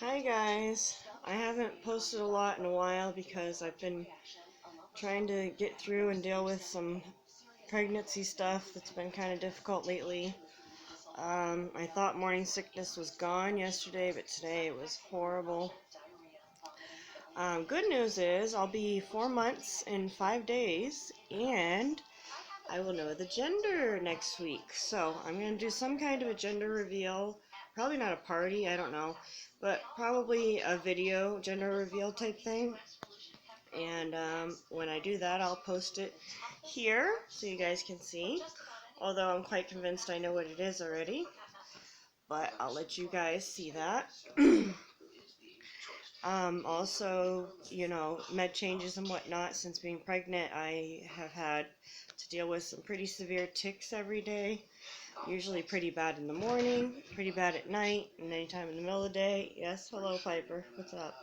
Hi guys, I haven't posted a lot in a while because I've been trying to get through and deal with some pregnancy stuff that's been kind of difficult lately. I thought morning sickness was gone yesterday, but today it was horrible. Good news is I'll be 4 months in 5 days and I will know the gender next week. So I'm going to do some kind of a gender reveal. Probably not a party, I don't know. But probably a video gender reveal type thing. And when I do that, I'll post it here so you guys can see. Although I'm quite convinced I know what it is already. But I'll let you guys see that. Also, med changes and whatnot. Since being pregnant, I have had to deal with some pretty severe tics every day. Usually pretty bad in the morning, pretty bad at night, and anytime in the middle of the day. Yes, hello Piper, what's up?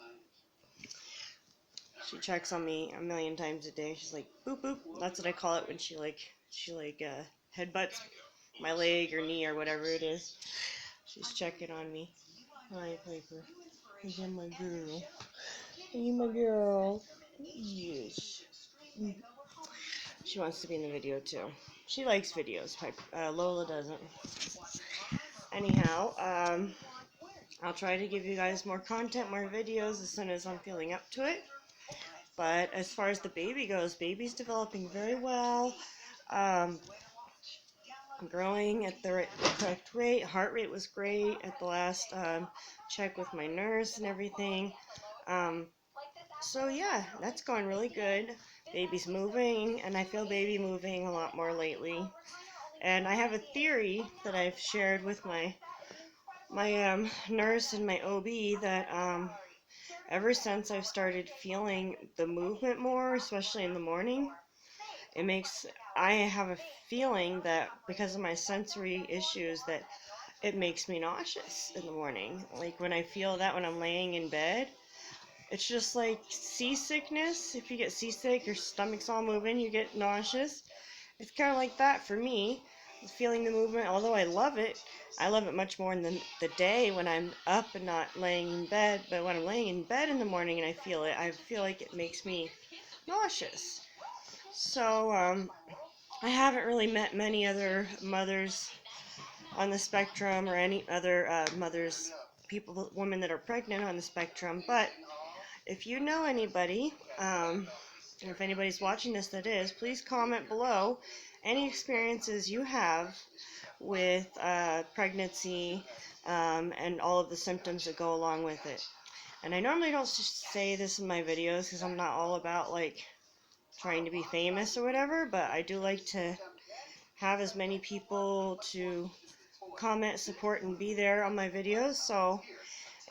She checks on me a million times a day. She's like, boop boop. That's what I call it when she headbutts my leg or knee or whatever it is. She's checking on me. Hi Piper. You're my girl. Are you my girl? Yes. She wants to be in the video too. She likes videos. Lola doesn't. Anyhow, I'll try to give you guys more content, more videos as soon as I'm feeling up to it. But as far as the baby goes, baby's developing very well. Growing at the correct rate. Heart rate was great at the last check with my nurse and everything. So yeah, that's going really good. Baby's moving, and I feel baby moving a lot more lately. And I have a theory that I've shared with my nurse and my OB that ever since I've started feeling the movement more, especially in the morning, I have a feeling that because of my sensory issues that it makes me nauseous in the morning. Like when I feel that when I'm laying in bed, it's just like seasickness. If you get seasick, your stomach's all moving, you get nauseous. It's kind of like that for me, feeling the movement. Although I love it much more in the day when I'm up and not laying in bed. But when I'm laying in bed in the morning and I feel like it makes me nauseous. So I haven't really met many other mothers on the spectrum or any other women that are pregnant on the spectrum. But if you know anybody, or if anybody's watching this that is, please comment below any experiences you have with pregnancy and all of the symptoms that go along with it. And I normally don't say this in my videos because I'm not all about like trying to be famous or whatever, but I do like to have as many people to comment, support, and be there on my videos. So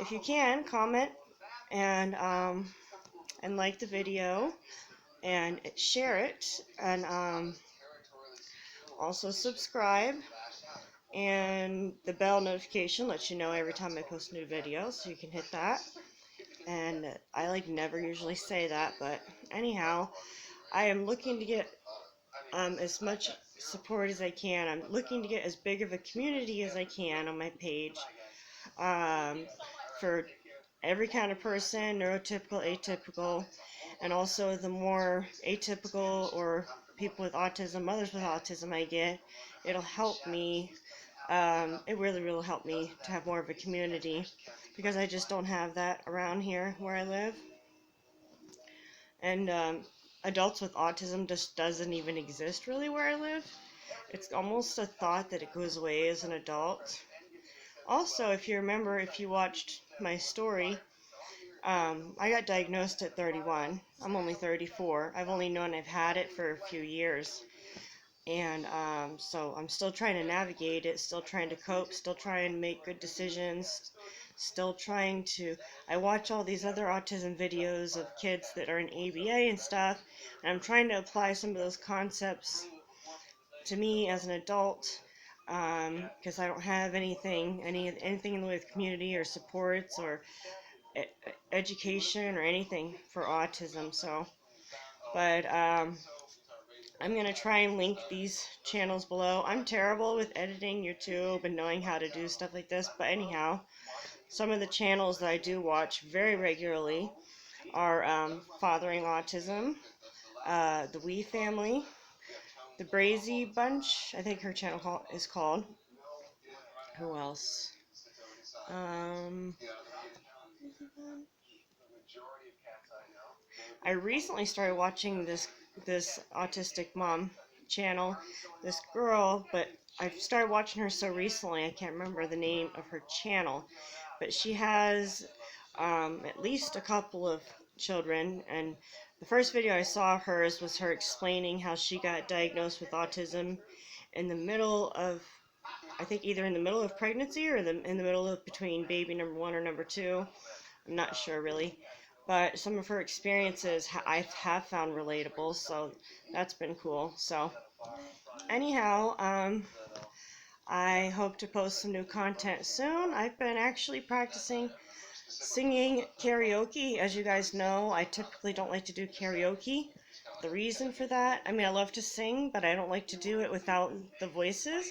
if you can, comment and like the video and share it, and also subscribe, and the bell notification lets you know every time I post a new video, so you can hit that. And I like never usually say that, but anyhow, I am looking to get as much support as I can. I'm looking to get as big of a community as I can on my page for every kind of person, neurotypical, atypical, and also the more atypical or people with autism, mothers with autism I get, it'll help me. It really will help me to have more of a community because I just don't have that around here where I live. And adults with autism just doesn't even exist really where I live. It's almost a thought that it goes away as an adult. Also, if you remember, if you watched my story, I got diagnosed at 31. I'm only 34. I've only known I've had it for a few years. And so I'm still trying to navigate it, still trying to cope, still trying to make good decisions, still trying to... I watch all these other autism videos of kids that are in ABA and stuff, and I'm trying to apply some of those concepts to me as an adult, because I don't have anything in the way of community or supports or education or anything for autism. So, but I'm going to try and link these channels below. I'm terrible with editing YouTube and knowing how to do stuff like this, but anyhow, some of the channels that I do watch very regularly are Fathering Autism, the Wee Family, the Brazy Bunch, I think her channel is called. Who else? Um, I recently started watching this Autistic Mom channel. This girl, but I've started watching her so recently I can't remember the name of her channel. But she has at least a couple of children, and the first video I saw of hers was her explaining how she got diagnosed with autism in the middle of, I think either in the middle of pregnancy or in the middle of between baby number 1 or number 2. I'm not sure really. But some of her experiences I have found relatable, so that's been cool. So anyhow, I hope to post some new content soon. I've been actually practicing singing karaoke. As you guys know, I typically don't like to do karaoke. The reason for that, I mean, I love to sing, but I don't like to do it without the voices.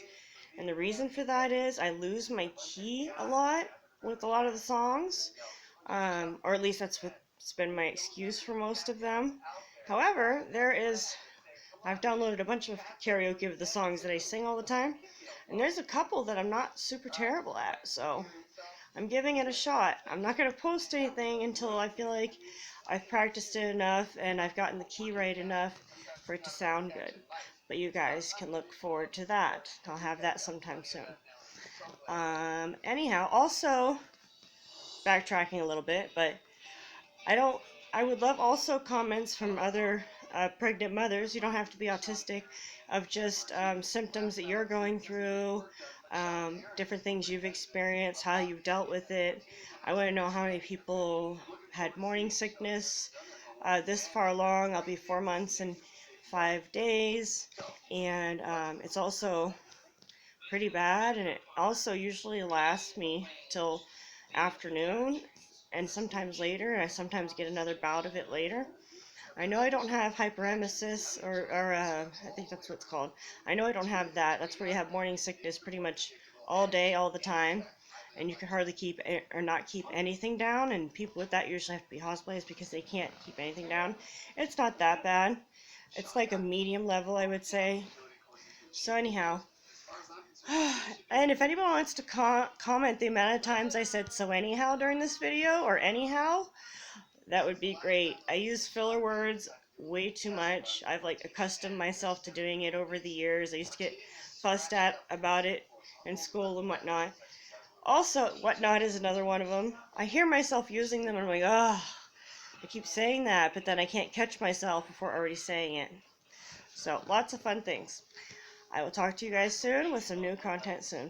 And the reason for that is I lose my key a lot with a lot of the songs, or at least that's what's been my excuse for most of them. However, I've downloaded a bunch of karaoke of the songs that I sing all the time, and there's a couple that I'm not super terrible at, so I'm giving it a shot. I'm not going to post anything until I feel like I've practiced it enough and I've gotten the key right enough for it to sound good. But you guys can look forward to that. I'll have that sometime soon. Anyhow, also backtracking a little bit, but I don't. I would love also comments from other pregnant mothers. You don't have to be autistic, of just symptoms that you're going through, different things you've experienced, how you've dealt with it. I want to know how many people had morning sickness. This far along, I'll be 4 months and 5 days, and it's also pretty bad, and it also usually lasts me till afternoon and sometimes later, and I sometimes get another bout of it later. I know I don't have hyperemesis, or I think that's what it's called. I know I don't have that. That's where you have morning sickness pretty much all day, all the time, and you can hardly keep or not keep anything down, and people with that usually have to be hospitalized because they can't keep anything down. It's not that bad. It's like a medium level, I would say. So anyhow, and if anyone wants to comment the amount of times I said so anyhow during this video, or anyhow, that would be great. I use filler words way too much. I've like accustomed myself to doing it over the years. I used to get fussed at about it in school and whatnot. Also, whatnot is another one of them. I hear myself using them and I'm like, oh, I keep saying that, but then I can't catch myself before already saying it. So, lots of fun things. I will talk to you guys soon with some new content soon.